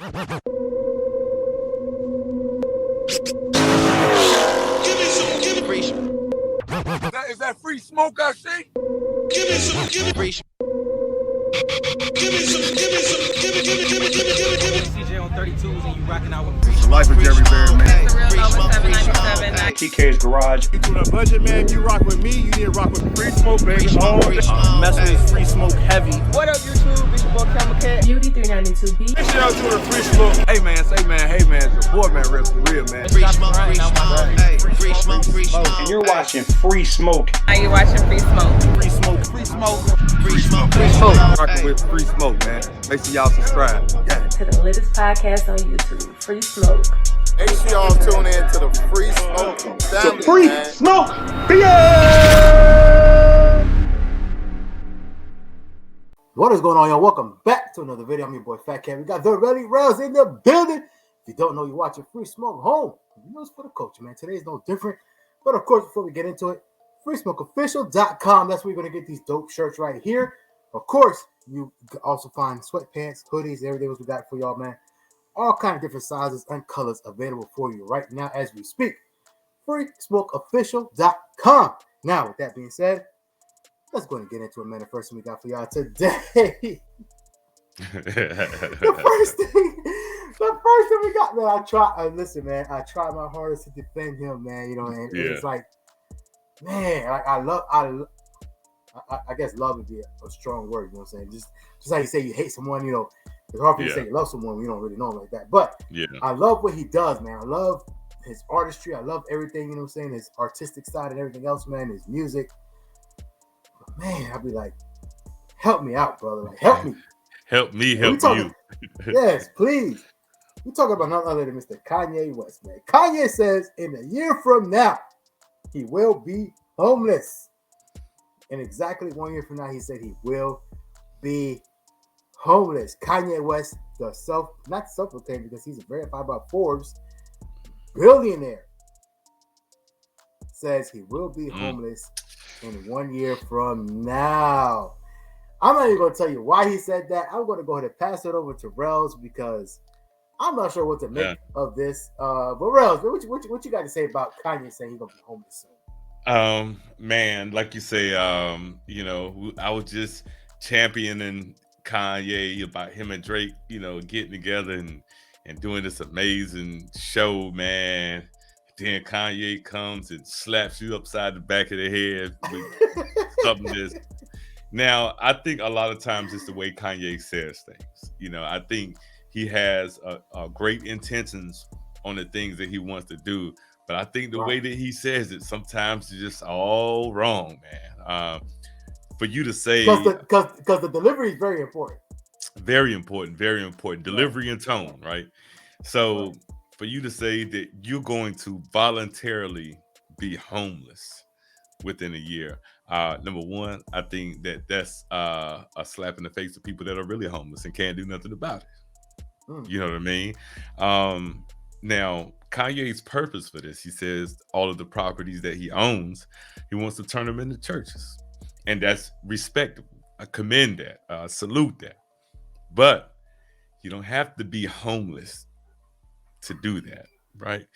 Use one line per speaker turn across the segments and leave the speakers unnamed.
Is that free smoke I see? Give me some, give me free. Give me some.
CJ on 32s and you rocking out with free.
The life of Jerry Bear, man.
TK's garage.
You doing a budget, man? If you rock with me, you need to rock with free smoke, baby.
Mess with free smoke heavy.
What up, YouTube? It's your boy KAT.
Beauty 392B.
Make sure y'all doing a free smoke.
Hey man, it's your boy man, real for real man.
Free smoke, free smoke.
Hey, free smoke, free smoke. And you're watching Free Smoke.
Are you watching Free Smoke?
Free Smoke.
Free smoke, free smoke, free smoke. Rocking with free smoke, man. Make sure y'all subscribe. Yeah.
To the latest podcast on YouTube, Free Smoke.
Make sure y'all tune in to the free smoke family,
Free
man.
Smoke.
What is going on, y'all? Welcome back to another video. I'm your boy FaTKaT. We got the Relly Rellz in the building. If you don't know, you're watching Free Smoke Home. You know it's for the culture, man. Today's no different. But of course, before we get into it, freesmokeofficial.com. That's where you're going to get these dope shirts right here. Of course, you can also find sweatpants, hoodies, everything else we got for y'all, man. All kind of different sizes and colors available for you right now as we speak. freesmokeofficial.com. Now, with that being said, let's go and get into it, man. The first thing we got for y'all today. the first thing we got, man. Listen, man. I tried my hardest to defend him, man. You know, and it's like, man, like I guess love would be a strong word. You know what I'm saying? Just like you say, you hate someone. You know, it's hard for you to say you love someone when you don't really know him like that. But I love what he does, man. I love his artistry. I love everything. You know what I'm saying? His artistic side and everything else, man. His music. But man, I'd be like, help me out, brother. Like, help me.
Help me, help you.
Yes, please. We're talking about none other than Mr. Kanye West, man. Kanye says in a year from now, he will be homeless. And exactly 1 year from now, he said he will be homeless. Kanye West, not self-proclaimed because he's verified by Forbes, billionaire, says he will be homeless in 1 year from now. I'm not even going to tell you why he said that. I'm going to go ahead and pass it over to Rellz because I'm not sure what to make of this. But Rellz, what you got to say about Kanye saying he's going to be homeless soon?
Man, like you say, you know, I was just championing Kanye about him and Drake, you know, getting together and doing this amazing show, man. Then Kanye comes and slaps you upside the back of the head with something that's. Now, I think a lot of times it's the way Kanye says things. You know, I think he has a great intentions on the things that he wants to do. But I think the way that he says it, sometimes it's just all wrong, man. For you to say...
Because the delivery is very important.
Very important, very important. Delivery and tone, right? So for you to say that you're going to voluntarily be homeless within a year, number one, I think that's a slap in the face of people that are really homeless and can't do nothing about it. You know what I mean? Now, Kanye's purpose for this, he says all of the properties that he owns, he wants to turn them into churches. And that's respectable. I commend that. Salute that. But you don't have to be homeless to do that, right?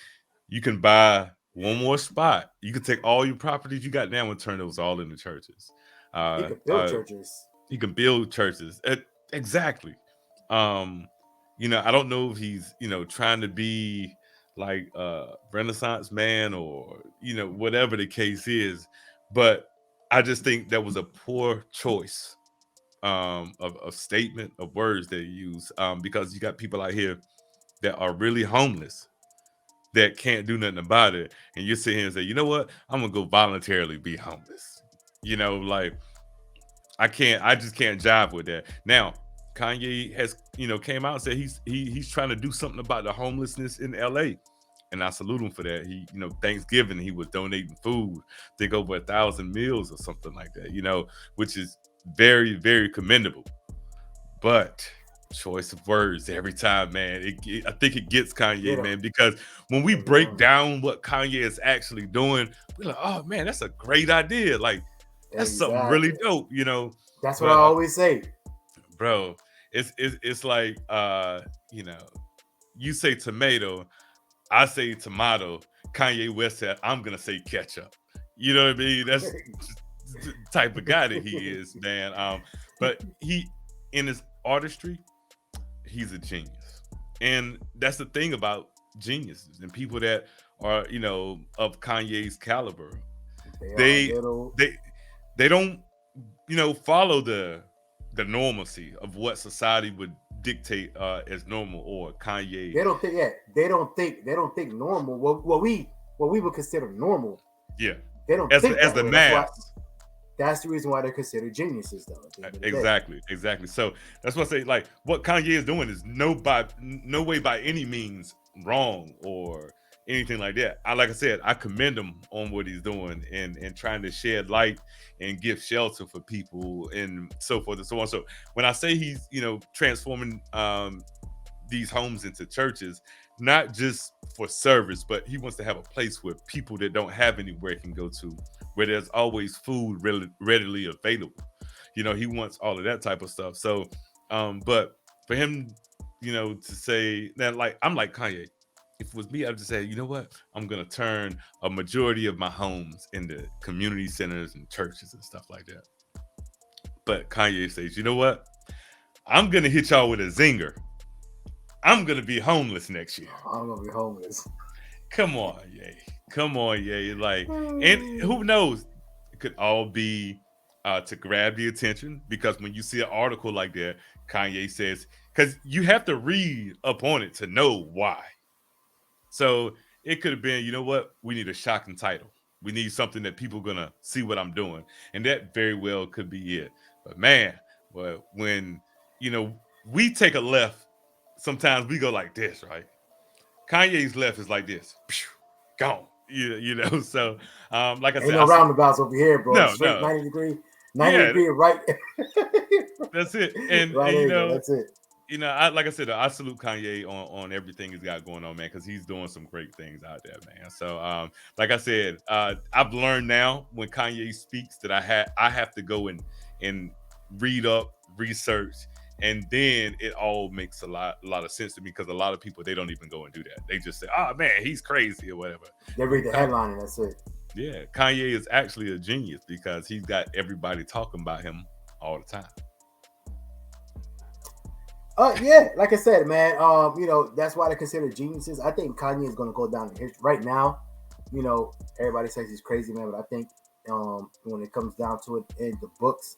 You can buy one more spot. You can take all your properties you got now and turn those all into churches.
You can build churches.
You can build churches. Exactly. You know, I don't know if he's, you know, trying to be like a Renaissance man or, you know, whatever the case is. But I just think that was a poor choice of statement of words that he used, because you got people out here that are really homeless that can't do nothing about it. And you sit here and say, you know what? I'm going to go voluntarily be homeless. You know, like I just can't jive with that. Now, Kanye has, you know, came out and said he's trying to do something about the homelessness in LA. And I salute him for that. He, you know, Thanksgiving, he was donating food, I think over 1,000 meals or something like that, you know, which is very, very commendable. But choice of words every time, man. I think it gets Kanye, man, because when we break down what Kanye is actually doing, we're like, oh man, that's a great idea. Like, that's something really dope, you know.
That's what I always say.
Bro, it's like you know, you say tomato, I say tomato. Kanye West said, I'm gonna say ketchup. You know what I mean? That's the type of guy that he is, man. But he, in his artistry, he's a genius, and that's the thing about geniuses and people that are, you know, of Kanye's caliber. They they don't, you know, follow the normalcy of what society would dictate as normal, or Kanye.
They don't think that. They don't think normal. What we would consider normal.
Yeah.
They don't
as
think
as the mass.
That's the reason why they're considered geniuses, though.
Exactly. So that's what I say. Like, what Kanye is doing is no way by any means wrong or anything like that. Like I said, I commend him on what he's doing and trying to shed light and give shelter for people and so forth and so on. So when I say he's, you know, transforming these homes into churches, not just for service, but he wants to have a place where people that don't have anywhere can go to, where there's always food readily available. You know, he wants all of that type of stuff. So, but for him, you know, to say that, like, I'm like Kanye. If it was me, I'd just say, you know what? I'm gonna turn a majority of my homes into community centers and churches and stuff like that. But Kanye says, you know what? I'm gonna hit y'all with a zinger. I'm gonna be homeless next year.
I'm gonna be homeless.
Come on, Ye. Like, and who knows? It could all be to grab the attention, because when you see an article like that, Kanye says, because you have to read up on it to know why. So it could have been, you know what? We need a shocking title. We need something that people are gonna see what I'm doing, and that very well could be it. But man, well, when, you know, we take a left, sometimes we go like this, right? Kanye's left is like this, gone. You know. So like I said,
no roundabouts over here, bro.
No,
straight
no.
90 degree, right.
That's it. And,
right,
and you know,
that's it.
You know, like I said, I salute Kanye on everything he's got going on, man, because he's doing some great things out there, man. So, like I said, I've learned now when Kanye speaks that I have to go and read up, research, and then it all makes a lot of sense to me, because a lot of people, they don't even go and do that. They just say, "Oh man, he's crazy" or whatever.
They read the headline and that's it.
Yeah, Kanye is actually a genius because he's got everybody talking about him all the time.
Yeah, like I said, man, you know, that's why they're considered geniuses. I think Kanye is going to go down in history right now. You know, everybody says he's crazy, man, but I think when it comes down to it in the books,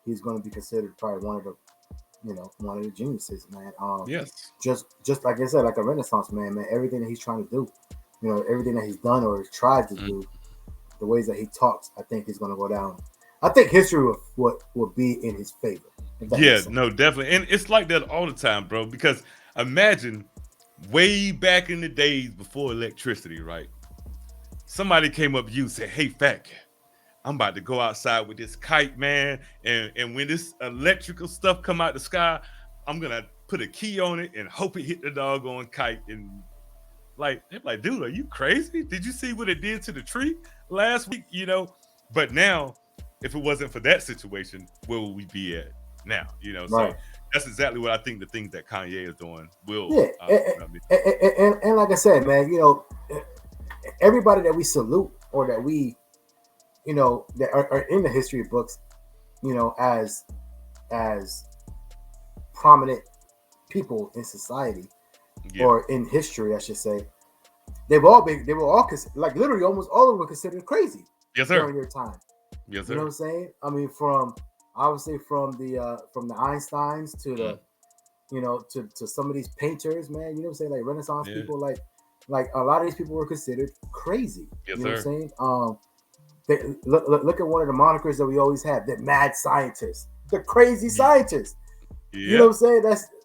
he's going to be considered probably one of the geniuses, man.
Yes.
Just like I said, like a Renaissance man. Everything that he's trying to do, you know, everything that he's done or tried to do, the ways that he talks, I think he's going to go down. I think history will be in his favor.
Yeah, no, definitely. And it's like that all the time, bro, because imagine way back in the days before electricity, right? Somebody came up to you and said, "Hey, FaTKaT, I'm about to go outside with this kite, man. And when this electrical stuff come out the sky, I'm going to put a key on it and hope it hit the doggone kite." And like, they're like, "Dude, are you crazy? Did you see what it did to the tree last week?" You know, but now, if it wasn't for that situation, where would we be at now? You know, right. So that's exactly what I think the things that Kanye is doing will.
Yeah, and like I said, man, you know, everybody that we salute or that we, you know, that are in the history books, you know, as prominent people in society or in history, I should say, they were all like literally almost all of them were considered crazy.
Yes, sir.
During their time.
Yes, sir.
You know what I'm saying? I mean, from the Einsteins to the, you know, to some of these painters, man. You know what I'm saying? Like Renaissance people, like a lot of these people were considered crazy.
Yes,
you know
sir.
What I'm saying? Look at one of the monikers that we always have, the mad scientist, the crazy scientist. Yeah. You know what I'm saying?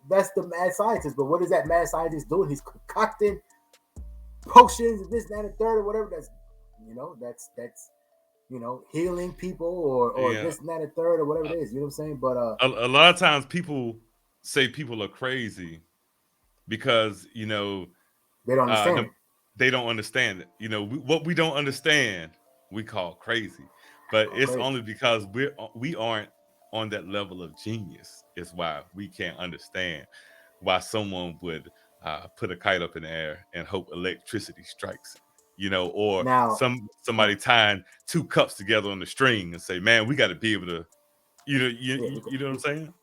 That's the mad scientist. But what is that mad scientist doing? He's concocting potions and this, that, and the third, or whatever. That's you know, healing people or this and that and third or whatever it is. You know what I'm saying? But
a lot of times people say people are crazy because, you know,
they don't understand.
They don't understand it. You know, what we don't understand, we call crazy. But it's only because we aren't on that level of genius is why we can't understand why someone would put a kite up in the air and hope electricity strikes it, you know, or
Now,
somebody tying two cups together on the string and say, man, we got to be able to, you know, you know what I'm saying?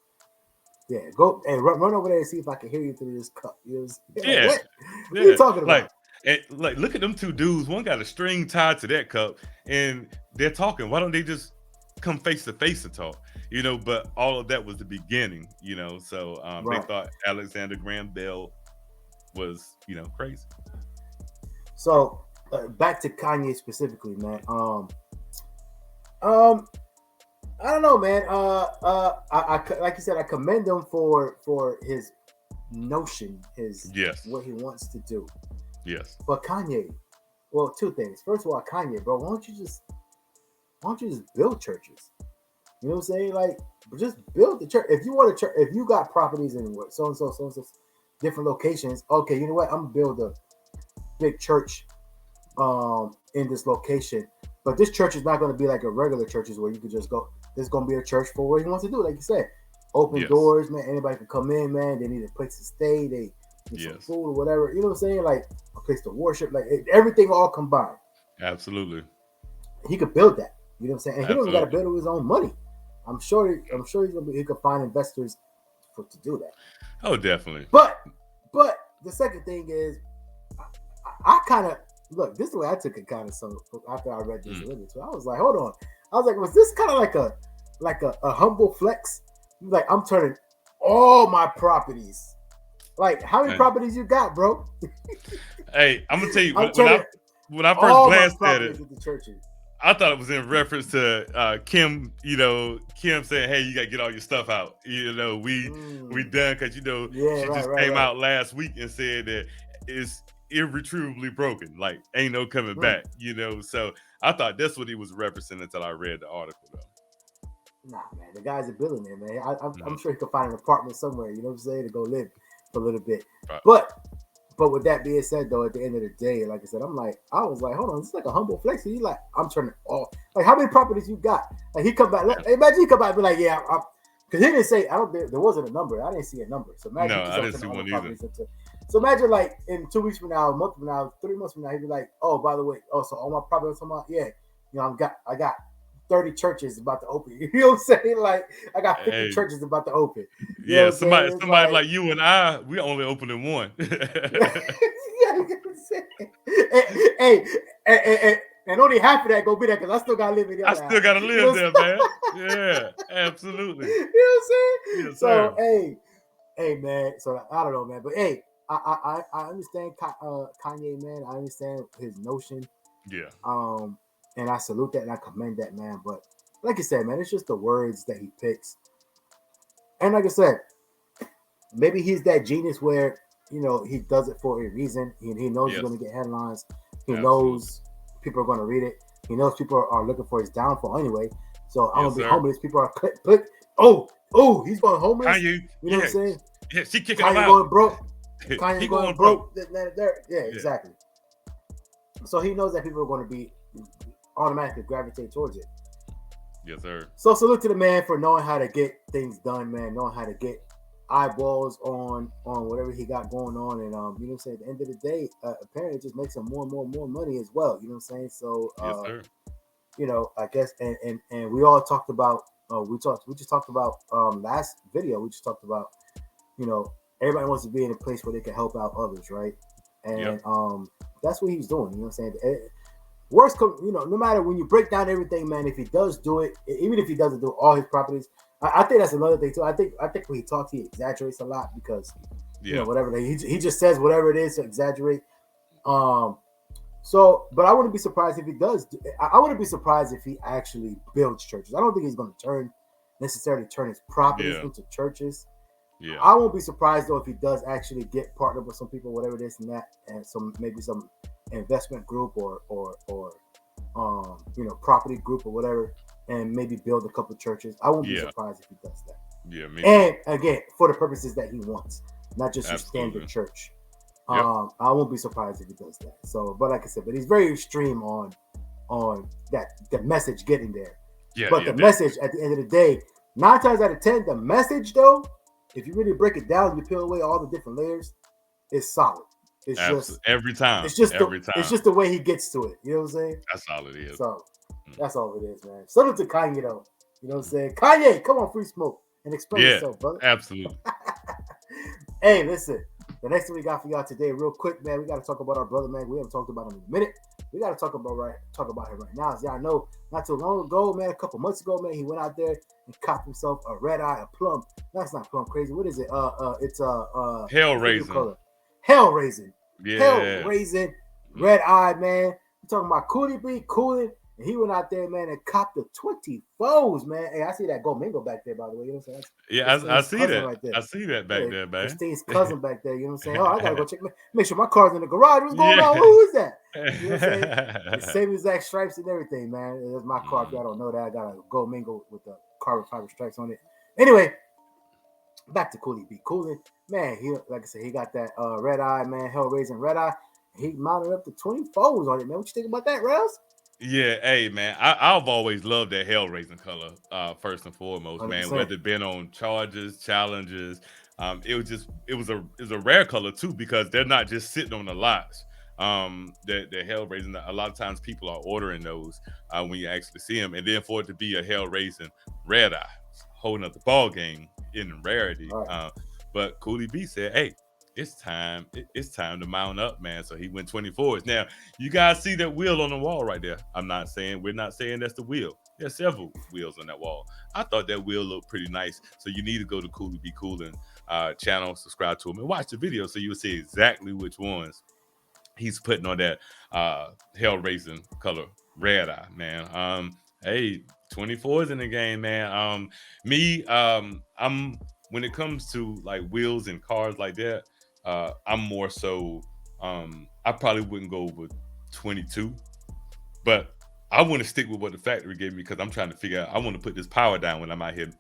Yeah, go and run over there and see if I can hear you through this cup. You know what I'm saying?
Yeah,
Like, what are you talking about?
Like, look at them two dudes. One got a string tied to that cup, and they're talking. Why don't they just come face to face and talk? You know, but all of that was the beginning. You know, so they thought Alexander Graham Bell was, you know, crazy.
So back to Kanye specifically, man. I don't know, man. I like you said, I commend him for his notion, his what he wants to do.
Yes.
But Kanye, well, two things. First of all, Kanye, bro, why don't you just build churches? You know what I'm saying? Like, just build the church. If you want a church, if you got properties in what so and so different locations, okay, you know what? I'm gonna build a big church in this location. But this church is not going to be like a regular churches where you could just go. There's going to be a church for what he wants to do. Like you said, open doors, man. Anybody can come in, man. They need a place to stay. They need some food or whatever. You know what I'm saying? Like a place to worship. Like everything all combined.
Absolutely.
He could build that. You know what I'm saying? And he don't got to build it with his own money. I'm sure he could find investors to do that.
Oh, definitely.
But the second thing is, I kind of. Look, this is the way I took it kind of so after I read this a little bit. So I was like, hold on. I was like, was this kind of like a humble flex? Like, I'm turning all my properties. Like, how many properties you got, bro?
Hey, I'm gonna tell you, when I first glanced at it, I thought it was in reference to Kim, you know, Kim saying, hey, you gotta get all your stuff out. You know, we done, because you know, she just came out last week and said that it's irretrievably broken, like ain't no coming back, you know. So I thought that's what he was referencing until I read the article, though.
Nah, man, the guy's a billionaire, man. I'm sure he could find an apartment somewhere, you know what I'm saying, to go live for a little bit. Right. But with that being said, though, at the end of the day, like I said, I was like, hold on, this is like a humble flex. He's like, I'm turning all, like, how many properties you got? Like, he come back, imagine he come back and be like, yeah, because he didn't say, there wasn't a number. I didn't see a number. So imagine
I didn't see one either.
So imagine, like, in 2 weeks from now, a month from now, 3 months from now, he'd be like, oh, by the way, so all my properties, you know, I got 30 churches about to open. You know what I'm saying? Like, I got 50 churches about to open. You know
somebody like you and I, we only opening one.
And only half of that go be there because I still gotta live in there.
I still gotta live there, man. Yeah, absolutely.
You know what I'm saying?
Yes, so
hey, man. So I don't know, man. But hey, I understand Kanye, man. I understand his notion.
Yeah.
And I salute that and I commend that, man. But like you said, man, it's just the words that he picks. And like I said, maybe he's that genius where, you know, he does it for a reason. He knows he's going to get headlines. He knows people are going to read it. He knows people are looking for his downfall anyway. So I'm going to be homeless. People are click. Oh, he's going homeless.
Kanye,
you know what I'm saying?
Yeah, she kicking
Kanye
him out.
Going broke. Kanye
going
broke. Yeah, exactly. So he knows that people are going to be automatically gravitate towards it.
Yes, sir. So
salute to the man for knowing how to get things done, man. Knowing how to get eyeballs on whatever he got going on, and you know what I'm saying. At the end of the day, apparently it just makes him more money as well. You know what I'm saying? So,
yes, sir.
You know, I guess, and we all talked about. We just talked about last video. We just talked about, you know, everybody wants to be in a place where they can help out others, right? And that's what he's doing. You know what I'm saying? Worst, you know, no matter when you break down everything, man, if he does do it, even if he doesn't do all his properties, I think that's another thing too. I think when he talks, he exaggerates a lot because you know, whatever he just says whatever it is to exaggerate. So, but I wouldn't be surprised if he does. I wouldn't be surprised if he actually builds churches. I don't think he's going to necessarily turn his properties into churches. Yeah, I won't be surprised though if he does actually get partnered with some people, whatever it is, and that, and maybe some investment group or you know, property group or whatever, and maybe build a couple of churches. I won't be surprised if he does that. Yeah, maybe. And again, for the purposes that he wants, not just your standard church. Yep. I won't be surprised if he does that. So, but like I said, he's very extreme on that the message getting there. Yeah, but the message at the end of the day, 9 times out of 10, the message though, if you really break it down, you peel away all the different layers, it's solid. It's just
every time.
It's just
every time.
It's just the way he gets to it. You know what I'm saying?
That's all it is.
So that's all it is, man. Salute to Kanye though. You know what I'm saying? Kanye, come on, Free Smoke, and explain yourself, brother.
Absolutely.
Hey, listen. The next thing we got for y'all today, real quick, man. We got to talk about our brother, man. We haven't talked about him in a minute. We got to talk about him right now. As y'all know, not too long ago, man, a couple months ago, man, he went out there and copped himself a RedEye, a plum. That's not plum crazy. What is it? It's
Hell Raising.
Hell Raising.
Yeah.
Hell Raising RedEye, man. We talking about KOOLIN. And he went out there, man, and copped the 24s, man. Hey, I see that Go Mingo back there, by the way. You know what I'm saying?
I see that.
Right there.
I see that back there, man.
Christine's cousin back there. You know what I'm saying? Oh, I gotta go check. Make sure my car's in the garage. What's going on? Who is that? You know what I'm saying? The same exact stripes and everything, man. It's my car. If y'all don't know that, I got a Go Mingo with the carbon fiber stripes on it. Anyway, back to KOOLIN. Man, he, like I said, he got that RedEye, man, Hell Raising RedEye. He mounted up to 24s on it, man. What you think about that, Rellz?
Yeah, hey man, I've always loved that hell raising color. First and foremost, 100%. Man, whether it been on charges, challenges, it was a rare color too because they're not just sitting on the lots. The hell raising. A lot of times people are ordering those when you actually see them, and then for it to be a hell raising RedEye, holding up the ball game in rarity. Right. But Koolie B said, "Hey, it's time to mount up, man." So he went 24s. Now you guys see that wheel on the wall right there. We're not saying that's the wheel. There's several wheels on that wall. I thought that wheel looked pretty nice. So you need to go to Koolie B KOOLIN channel, subscribe to him, and watch the video so you'll see exactly which ones he's putting on that hell raising color RedEye, man. Hey, 24s in the game, man. I'm when it comes to like wheels and cars like that. I'm more so, I probably wouldn't go over 22, but I want to stick with what the factory gave me because I'm trying to figure out, I want to put this power down when I'm out here,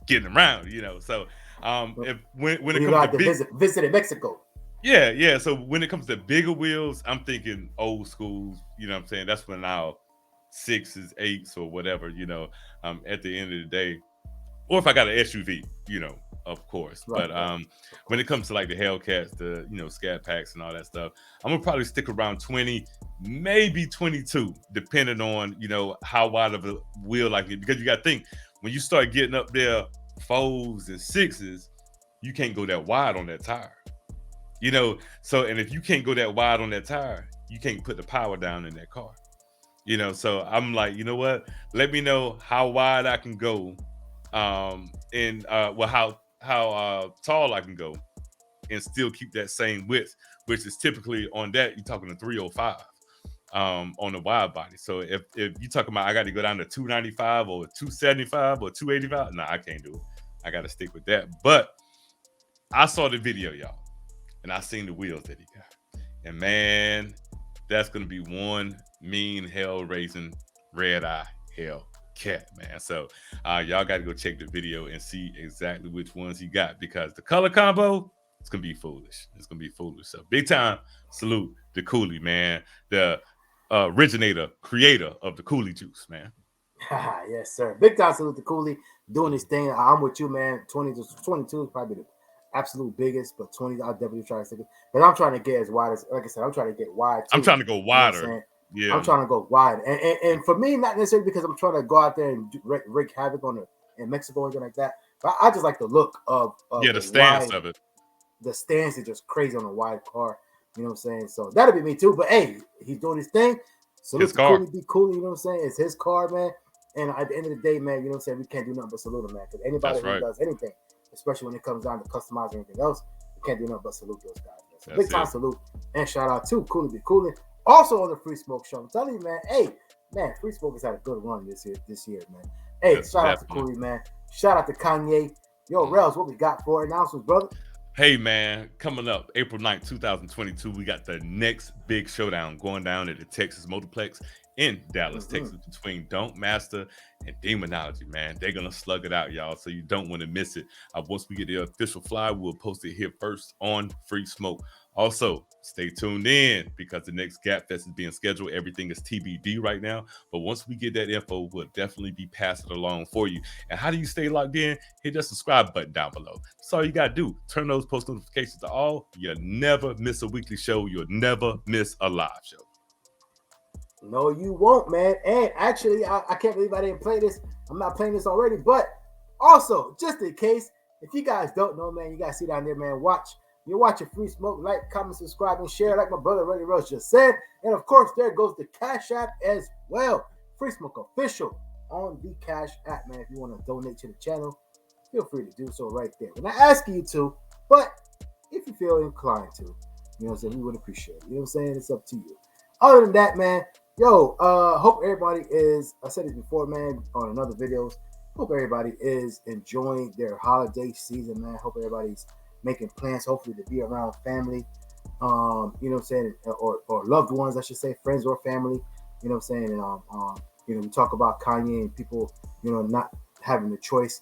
getting around, So when it comes to
visit Mexico.
Yeah. So when it comes to bigger wheels, I'm thinking old schools, you know what I'm saying? That's when our 6s, 8s or whatever, at the end of the day, or if I got an SUV, of course. Right, but when it comes to like the Hellcats, the Scat Packs and all that stuff, I'm gonna probably stick around 20, maybe 22, depending on how wide of a wheel like it. Because you got to think when you start getting up there 4s and 6s, you can't go that wide on that tire. So and if you can't go that wide on that tire, you can't put the power down in that car. So I'm like, you know what? Let me know how wide I can go. How tall I can go and still keep that same width, which is typically on that you're talking to 305 on the wide body. So if you're talking about I got to go down to 295 or 275 or 285, no, I can't do it. I got to stick with that. But I saw the video, y'all, and I seen the wheels that he got, and man, that's gonna be one mean hell raising RedEye Hellcat, man. So y'all got to go check the video and see exactly which ones he got because the color combo, it's gonna be foolish. It's gonna be foolish. So big time salute to Koolie, man, the creator of the Koolie juice, man.
Yes, sir. Big time salute to Koolie doing his thing. I'm with you, man. 22 is probably the absolute biggest, but 20, I'll definitely try to stick it. But I'm trying to get as wide as, like I said, I'm trying to get wide. Too,
I'm trying to go wider.
Yeah, I'm trying to go wide, and for me, not necessarily because I'm trying to go out there and wreak havoc in Mexico or anything like that. But I just like the look of
the stance of it.
The stance is just crazy on a wide car. You know what I'm saying? So that'll be me too. But hey, he's doing his thing. So his car, be cool. You know what I'm saying? It's his car, man. And at the end of the day, man, you know what I'm saying? We can't do nothing but salute him, man. Because anybody who does anything, especially when it comes down to customizing anything else, we can't do nothing but salute those guys. Man. So big time salute and shout out to Koolie B KOOLIN. Also on the Free Smoke Show. I'm telling you, man. Hey, man, Free Smoke has had a good run this year, man. Hey, shout out to Koolie, man. Shout out to Kanye. Yo, Rellz, what we got for announcements, brother?
Hey, man, coming up April 9th, 2022, we got the next big showdown going down at the Texas Motorplex in Dallas, Texas, between Don't Master and Demonology, man. They're gonna slug it out, y'all. So you don't want to miss it. Once we get the official flyer, we'll post it here first on Free Smoke. Also, stay tuned in because the next Gap Fest is being scheduled. Everything is TBD right now. But once we get that info, we'll definitely be passing it along for you. And how do you stay locked in? Hit that subscribe button down below. That's all you got to do. Turn those post notifications to all. You'll never miss a weekly show. You'll never miss a live show.
No, you won't, man. And actually, I can't believe I didn't play this. I'm not playing this already. But also, just in case, if you guys don't know, man, you guys see down there, man, you're watching Free Smoke. Like, comment, subscribe, and share, like my brother Relly Rellz just said. And of course, there goes the Cash App as well. Free Smoke Official on the Cash App, man. If you want to donate to the channel, feel free to do so right there. We're not asking you to, but if you feel inclined to, you know what I'm saying, we would appreciate it. You know what I'm saying? It's up to you. Other than that, man, hope everybody is, I said it before, man, on another videos, hope everybody is enjoying their holiday season, man. Hope everybody's making plans, hopefully, to be around family, you know what I'm saying, or loved ones, I should say, friends or family, you know what I'm saying, and, you know, we talk about Kanye and people, you know, not having the choice.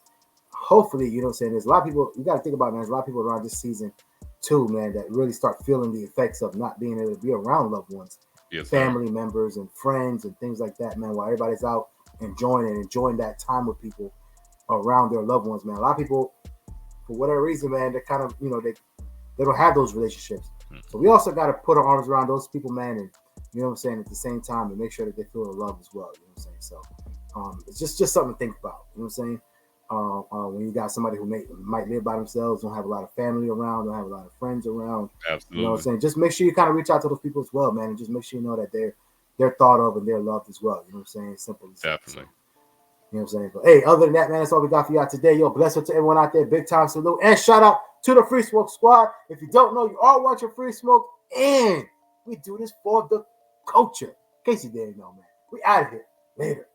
Hopefully, you know what I'm saying, there's a lot of people, you got to think about, man, there's a lot of people around this season, too, man, that really start feeling the effects of not being able to be around loved ones, family members and friends and things like that, man, while everybody's out enjoying that time with people around their loved ones, man. A lot of people, for whatever reason, man, they're kind of, you know, they don't have those relationships. So we also got to put our arms around those people, man, and, you know what I'm saying, at the same time, and make sure that they feel the love as well, you know what I'm saying? So it's just something to think about, you know what I'm saying? When you got somebody who might live by themselves, don't have a lot of family around, don't have a lot of friends around,
absolutely,
you know what I'm saying? Just make sure you kind of reach out to those people as well, man, and just make sure you know that they're thought of and they're loved as well, you know what I'm saying? Simple.
Definitely.
You know what I'm saying? But hey, other than that, man, that's all we got for y'all today. Yo, bless up to everyone out there. Big time salute. And shout out to the Free Smoke Squad. If you don't know, you are watching Free Smoke. And we do this for the culture. In case you didn't know, man. We out of here. Later.